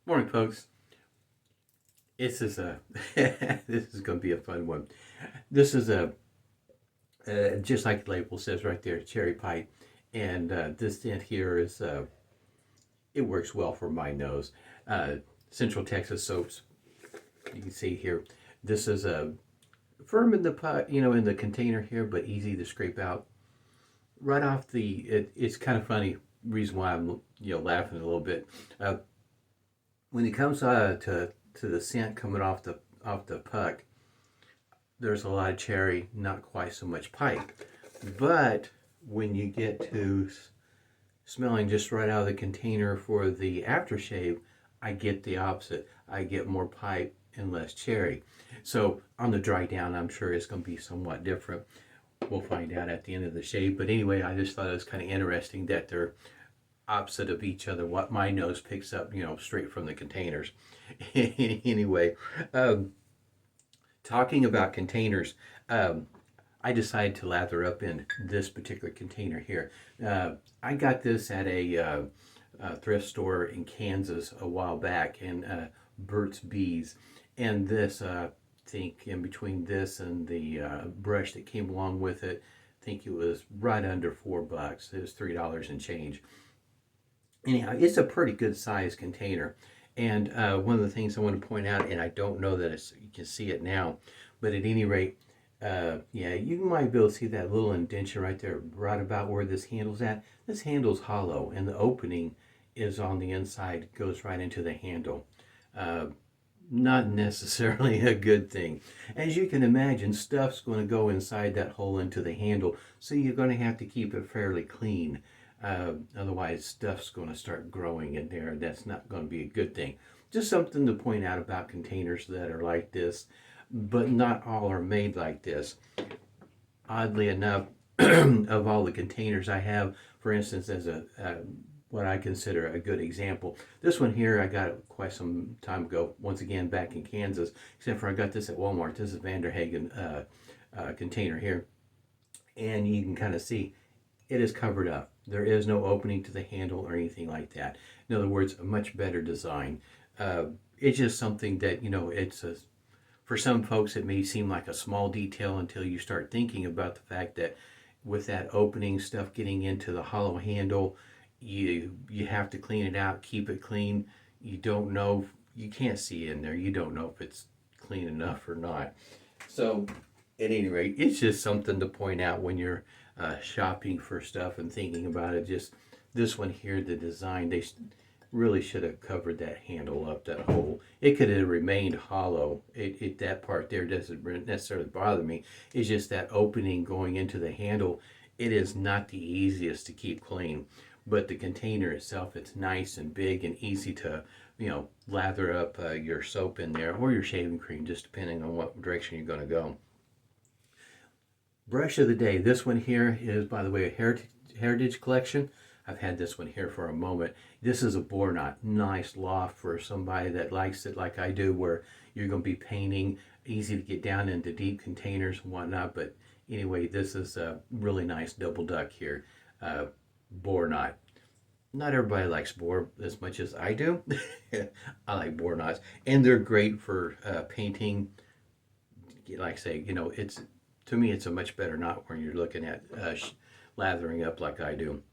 Morning, folks. This is a this is going to be a fun one. This is a just like the label says right there, cherry pipe, and this scent here is it works well for my nose. Uh, Central Texas soaps. You can see here. This is a firm in the pot, in the container here, but easy to scrape out. Right off the, it's kind of funny. Reason why I'm laughing a little bit. When it comes to the scent coming off the puck, there's a lot of cherry, not quite so much pipe. But when you get to smelling just right out of the container for the aftershave, I get the opposite. I get more pipe and less cherry. So on the dry down, I'm sure it's going to be somewhat different. We'll find out at the end of the shave. But anyway, I just thought it was kind of interesting that they're opposite of each other. What my nose picks up, straight from the containers. Anyway, talking about containers, I decided to lather up in this particular container here. I got this at a thrift store in Kansas a while back, in Burt's Bees. And this, I think in between this and the brush that came along with it, I think it was right under $4. It was $3 and change. Anyhow, it's a pretty good size container. And one of the things I want to point out, and I don't know that you can see it now, but at any rate, yeah, you might be able to see that little indentation right there, right about where this handle's at. This handle's hollow, and the opening is on the inside, goes right into the handle. Not necessarily a good thing. As you can imagine, stuff's going to go inside that hole into the handle, so you're going to have to keep it fairly clean. Otherwise, stuff's going to start growing in there. That's not going to be a good thing. Just something to point out about containers that are like this, but not all are made like this. Oddly enough, of all the containers I have, for instance, as what I consider a good example, this one here I got quite some time ago, once again back in Kansas, except for I got this at Walmart. This is Vanderhagen container here, and you can kind of see it is covered up. There is no opening to the handle or anything like that. In other words, a much better design. It's just something that, for some folks it may seem like a small detail until you start thinking about the fact that with that opening, stuff getting into the hollow handle, you have to clean it out, keep it clean. You don't know, you can't see in there. You don't know if it's clean enough or not. So at any rate, it's just something to point out when you're shopping for stuff and thinking about it. Just this one here, the design, they really should have covered that handle up, that hole. It could have remained hollow. That part there doesn't necessarily bother me. It's just that opening going into the handle. It is not the easiest to keep clean, but the container itself, it's nice and big and easy to lather up your soap in there, or your shaving cream, just depending on what direction you're going to go. Brush of the day. This one here is, by the way, a Heritage Collection. I've had this one here for a moment. This is a Boar knot. Nice loft for somebody that likes it like I do, where you're going to be painting. Easy to get down into deep containers and whatnot. But anyway, this is a really nice double duck here. Boar knot. Not everybody likes Boar as much as I do. I like Boar knots. And they're great for painting. Like I say, it's... To me, it's a much better knot when you're looking at lathering up like I do.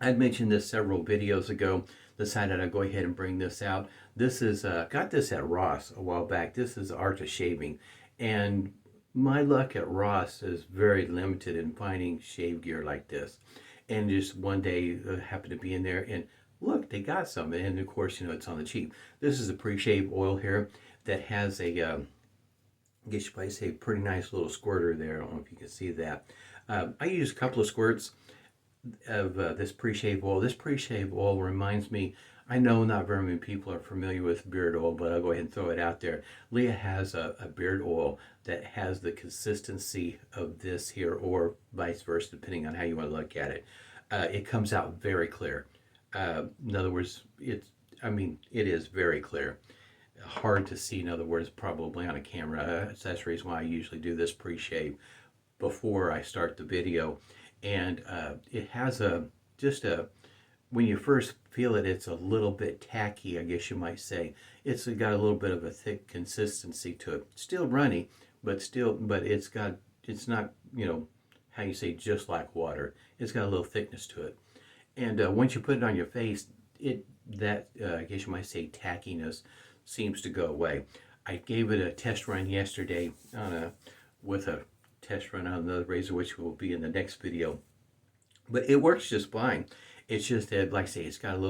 I'd mentioned this several videos ago. Decided I'd go ahead and bring this out. This is, got this at Ross a while back. This is Art of Shaving. And my luck at Ross is very limited in finding shave gear like this. And just one day I happened to be in there and look, they got some. And of course, it's on the cheap. This is a pre-shave oil here that has a... I guess you might say pretty nice little squirter there. I don't know if you can see that. I use a couple of squirts of this pre-shave oil. This pre-shave oil reminds me, I know not very many people are familiar with beard oil, but I'll go ahead and throw it out there. Leah has a beard oil that has the consistency of this here, or vice versa, depending on how you want to look at it. It comes out very clear. In other words, it is very clear. Hard to see, in other words, probably on a camera. That's the reason why I usually do this pre-shave before I start the video. And it has just a when you first feel it, it's a little bit tacky, I guess you might say. It's got a little bit of a thick consistency to it. Still runny, but it's not, how you say, just like water. It's got a little thickness to it. And once you put it on your face, I guess you might say, tackiness seems to go away. I gave it a test run yesterday with a test run on another razor, which will be in the next video. But it works just fine. It's just that, like I say, it's got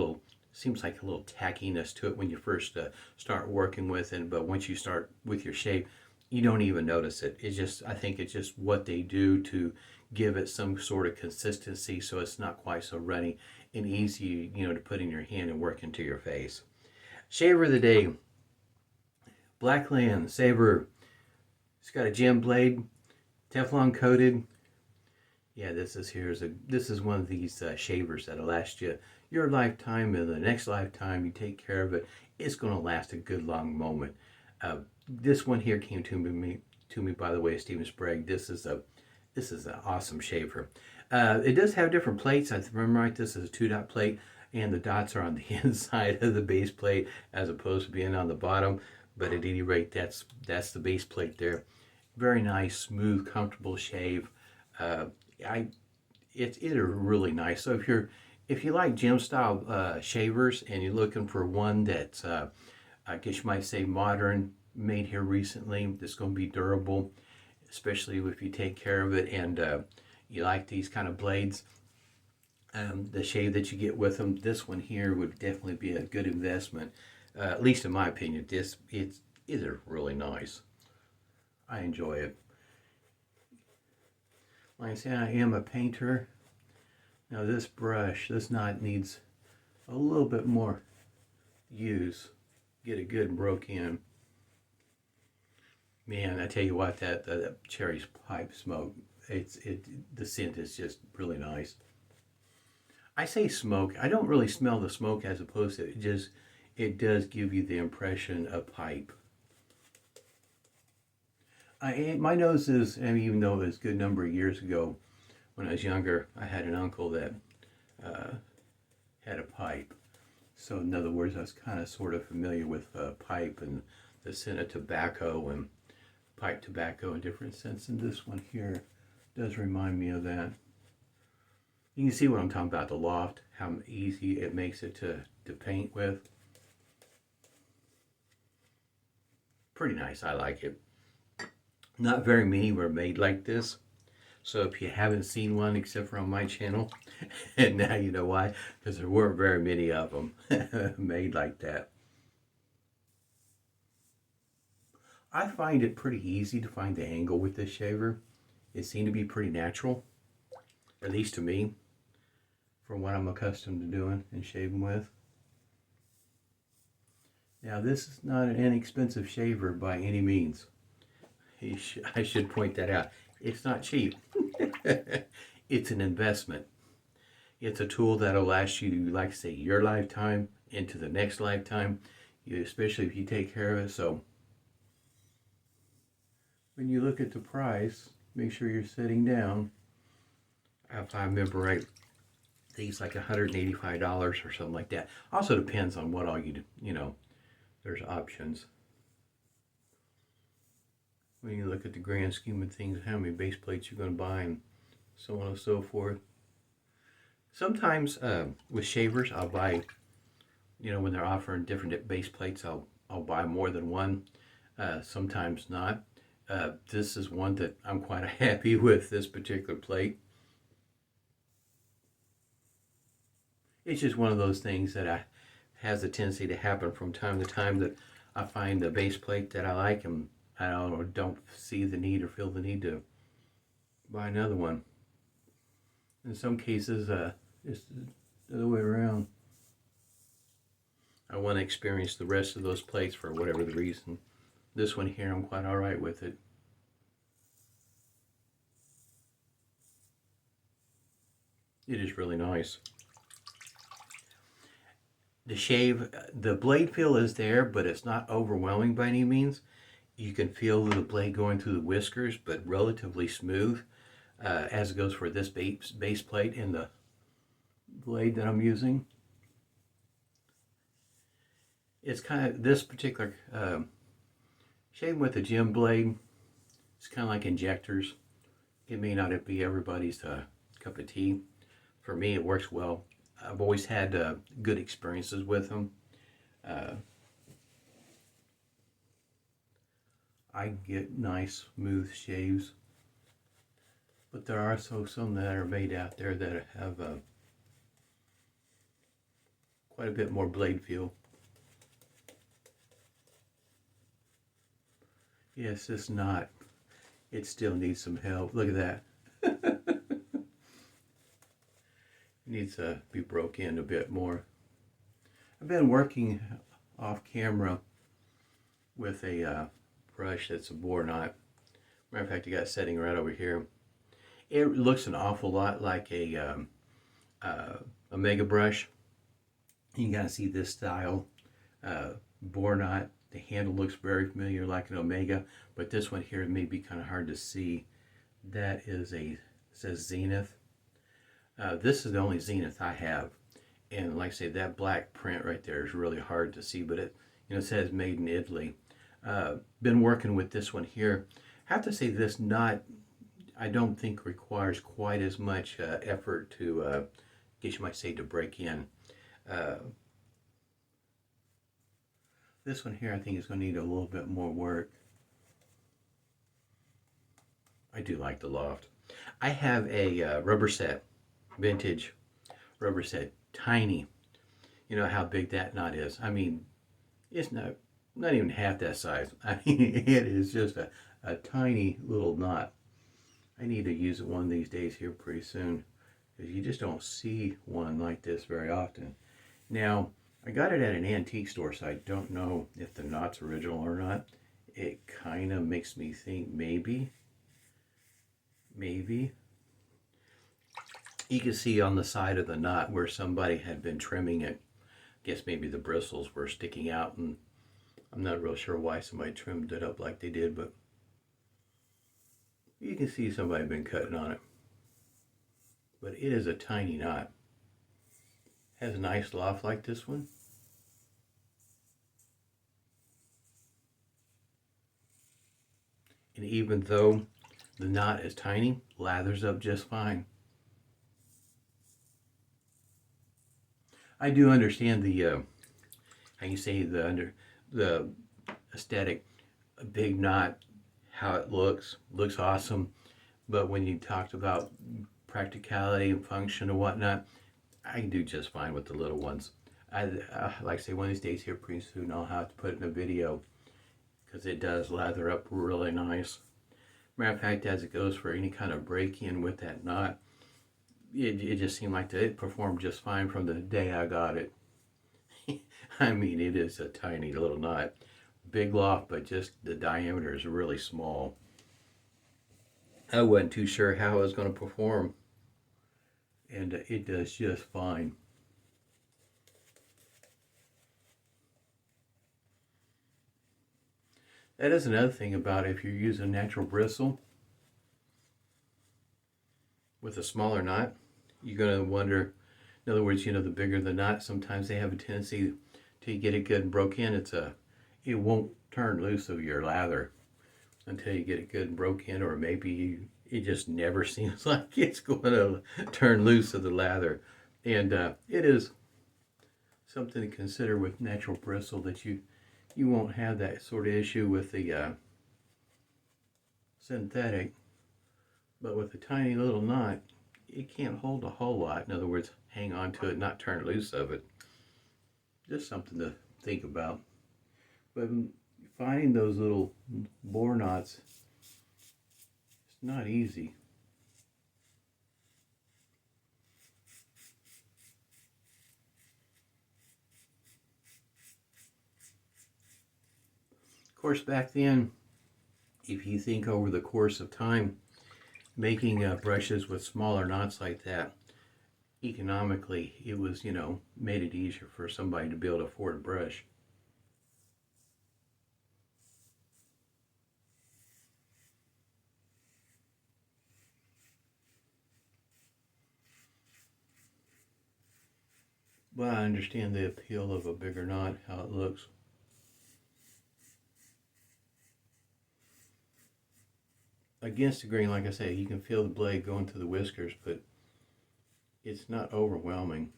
seems like a little tackiness to it when you first start working with it. But once you start with your shave, you don't even notice it. I think it's just what they do to give it some sort of consistency so it's not quite so runny and easy, to put in your hand and work into your face. Shaver of the day, Blackland Sabre. It's got a gem blade, Teflon coated. Yeah, this is one of these shavers that'll last you your lifetime, and the next lifetime you take care of it, it's going to last a good long moment. This one here came to me by the way, Stephen Sprague. This is an awesome shaver. It does have different plates. I remember right, this is a 2-dot plate, and the dots are on the inside of the base plate as opposed to being on the bottom. But at any rate, that's the base plate there. Very nice, smooth, comfortable shave. It is really nice. So if you like gem style shavers and you're looking for one that's I guess you might say modern, made here recently, that's going to be durable, especially if you take care of it, and you like these kind of blades, the shave that you get with them, this one here would definitely be a good investment, at least in my opinion. It is really nice. I enjoy it. Like I said, I am a painter. Now this knot needs a little bit more use. Get it good and broke in. Man, I tell you what, that cherry's pipe smoke, the scent is just really nice. I say smoke, I don't really smell the smoke, as opposed to it does give you the impression of pipe. My nose is, even though it was a good number of years ago, when I was younger, I had an uncle that had a pipe. So in other words, I was kind of sort of familiar with pipe and the scent of tobacco and pipe tobacco in different sense. And this one here does remind me of that. You can see what I'm talking about, the loft, how easy it makes it to paint with. Pretty nice, I like it. Not very many were made like this. So if you haven't seen one except for on my channel, and now you know why, because there weren't very many of them made like that. I find it pretty easy to find the angle with this shaver. It seemed to be pretty natural, at least to me, from what I'm accustomed to doing and shaving with. Now this is not an inexpensive shaver by any means. I should point that out. It's not cheap. It's an investment. It's a tool that'll last you, like I say, your lifetime into the next lifetime, especially if you take care of it. So when you look at the price, make sure you're sitting down. If I remember right, I think it's like $185 or something like that. Also depends on what all you do, there's options. When you look at the grand scheme of things, how many base plates you're going to buy and so on and so forth. Sometimes with shavers, I'll buy, when they're offering different base plates, I'll buy more than one. Sometimes not. This is one that I'm quite happy with, this particular plate. It's just one of those things that has a tendency to happen from time to time, that I find the base plate that I like and I don't see the need or feel the need to buy another one. In some cases, it's the other way around. I want to experience the rest of those plates for whatever the reason. This one here, I'm quite all right with it. It is really nice. The shave, the blade feel is there, but it's not overwhelming by any means. You can feel the blade going through the whiskers, but relatively smooth, as it goes for this base plate and the blade that I'm using. It's kind of this particular shaving with a gem blade. It's kind of like injectors. It may not be everybody's cup of tea. For me, it works well. I've always had good experiences with them. I get nice, smooth shaves, but there are also some that are made out there that have quite a bit more blade feel. Yes, it's not. It still needs some help. Look at that. It needs to be broke in a bit more. I've been working off camera with a brush that's a Boar knot. Matter of fact, I got it setting right over here. It looks an awful lot like a mega brush. You can kind of see this style Boar knot. The handle looks very familiar like an Omega, but this one here may be kind of hard to see. That is it says Zenith. This is the only Zenith I have. And like I say, that black print right there is really hard to see, but it says made in Italy. Been working with this one here. I have to say this knot, I don't think requires quite as much effort to, I guess you might say, to break in. This one here I think is going to need a little bit more work. I do like the loft. I have a rubber set, vintage rubber set, tiny. You know how big that knot is. I mean, it's not even half that size. I mean, it is just a tiny little knot. I need to use it one of these days here pretty soon, because you just don't see one like this very often. Now, I got it at an antique store, so I don't know if the knot's original or not. It kind of makes me think maybe. You can see on the side of the knot where somebody had been trimming it. I guess maybe the bristles were sticking out, and I'm not real sure why somebody trimmed it up like they did, but you can see somebody had been cutting on it. But it is a tiny knot. Has a nice loft like this one. And even though the knot is tiny, lathers up just fine. I do understand the, how you say, the aesthetic, a big knot, how it looks awesome. But when you talked about practicality and function and whatnot, I can do just fine with the little ones. Like I say, one of these days here pretty soon I'll have to put it in a video, because it does lather up really nice. Matter of fact, as it goes for any kind of break-in with that knot, it just seemed like it performed just fine from the day I got it. I mean, it is a tiny little knot. Big loft, but just the diameter is really small. I wasn't too sure how it was going to perform, and it does just fine. That is another thing about if you're using natural bristle with a smaller knot, you're going to wonder, in other words, the bigger the knot, sometimes they have a tendency to get it good and broke in. It won't turn loose of your lather until you get it good and broke in, or maybe it just never seems like it's going to turn loose of the lather. And it is something to consider with natural bristle, that you won't have that sort of issue with the synthetic. But with a tiny little knot, it can't hold a whole lot. In other words, hang on to it, not turn loose of it. Just something to think about. But finding those little Boar knots, it's not easy. Of course, back then, if you think over the course of time, making brushes with smaller knots like that, economically, it was, made it easier for somebody to be able to afford a brush. But I understand the appeal of a bigger knot, how it looks. against the grain, like I say, you can feel the blade going through the whiskers, but it's not overwhelming,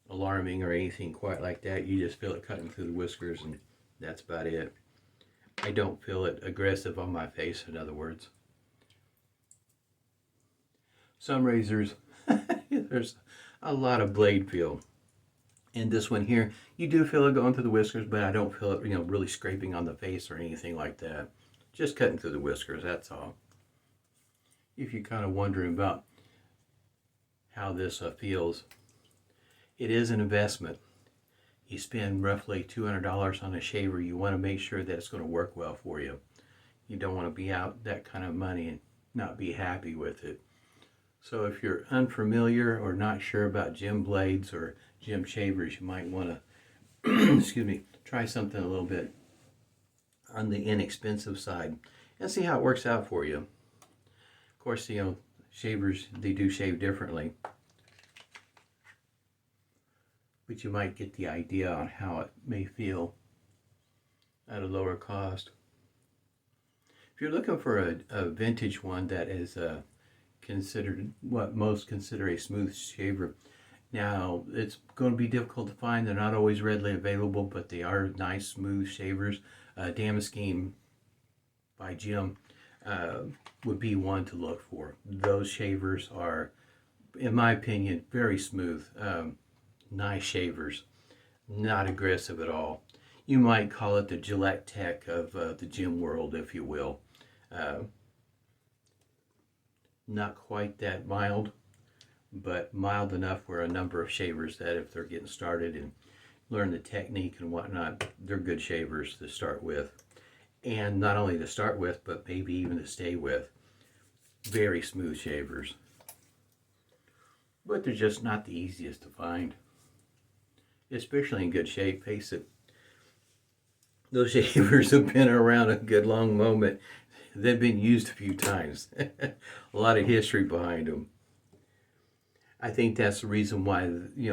alarming, or anything quite like that. You just feel it cutting through the whiskers, and that's about it. I don't feel it aggressive on my face, in other words. Some razors, there's a lot of blade feel. And this one here, you do feel it going through the whiskers, but I don't feel it, really scraping on the face or anything like that. Just cutting through the whiskers, that's all. If you're kind of wondering about how this feels, it is an investment. You spend roughly $200 on a shaver, you want to make sure that it's going to work well for you. You don't want to be out that kind of money and not be happy with it. So if you're unfamiliar or not sure about gem blades or gem shavers, you might want to excuse me, try something a little bit on the inexpensive side and see how it works out for you. Of course, shavers, they do shave differently, but you might get the idea on how it may feel at a lower cost. If you're looking for a vintage one that is considered what most consider a smooth shaver, now it's going to be difficult to find. They're not always readily available, but they are nice smooth shavers. Damascene by Jim would be one to look for. Those shavers are, in my opinion, very smooth. Nice shavers, not aggressive at all. You might call it the Gillette Tech of the gym world, if you will. Not quite that mild, but mild enough for a number of shavers that if they're getting started and learn the technique and whatnot, they're good shavers to start with. And not only to start with, but maybe even to stay with. Very smooth shavers. But they're just not the easiest to find. Especially in good shape, face it. Those shavers have been around a good long moment. They've been used a few times. A lot of history behind them. I think that's the reason why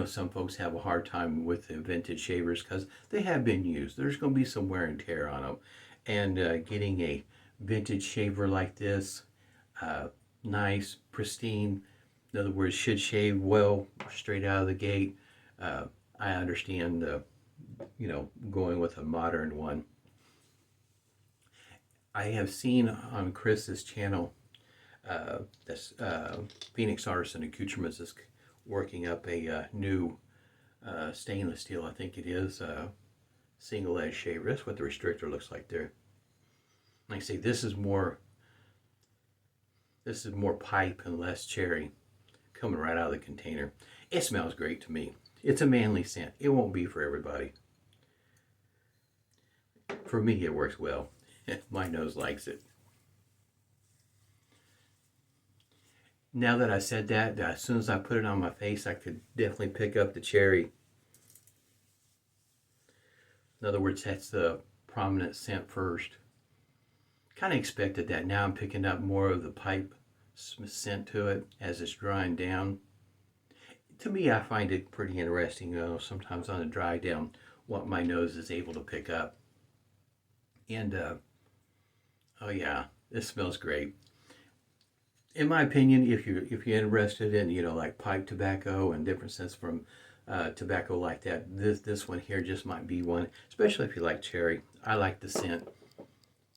some folks have a hard time with the vintage shavers, because they have been used. There's going to be some wear and tear on them. And getting a vintage shaver like this, nice, pristine, in other words, should shave well straight out of the gate. I understand, going with a modern one. I have seen on Chris's channel, this Phoenix Artists and Accoutrements is working up a new stainless steel, I think it is, single edge shaver. That's what the restrictor looks like there. Like I say, this is more pipe and less cherry, coming right out of the container. It smells great to me. It's a manly scent. It won't be for everybody. For me, it works well. My nose likes it. Now that I said that, as soon as I put it on my face, I could definitely pick up the cherry. In other words, that's the prominent scent first. Kind of expected that. Now I'm picking up more of the pipe scent to it as it's drying down. To me, I find it pretty interesting, sometimes on the dry down, what my nose is able to pick up. And, oh yeah, this smells great. In my opinion, if you're interested in, like pipe tobacco and different scents from tobacco like that, this one here just might be one, especially if you like cherry. I like the scent.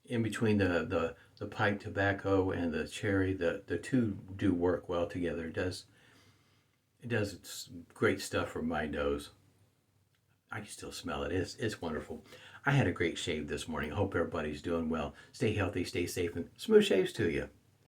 In between the pipe tobacco and the cherry, the two do work well together. It does great stuff for my nose. I can still smell it. It's wonderful. I had a great shave this morning. I hope everybody's doing well. Stay healthy, stay safe, and smooth shaves to you.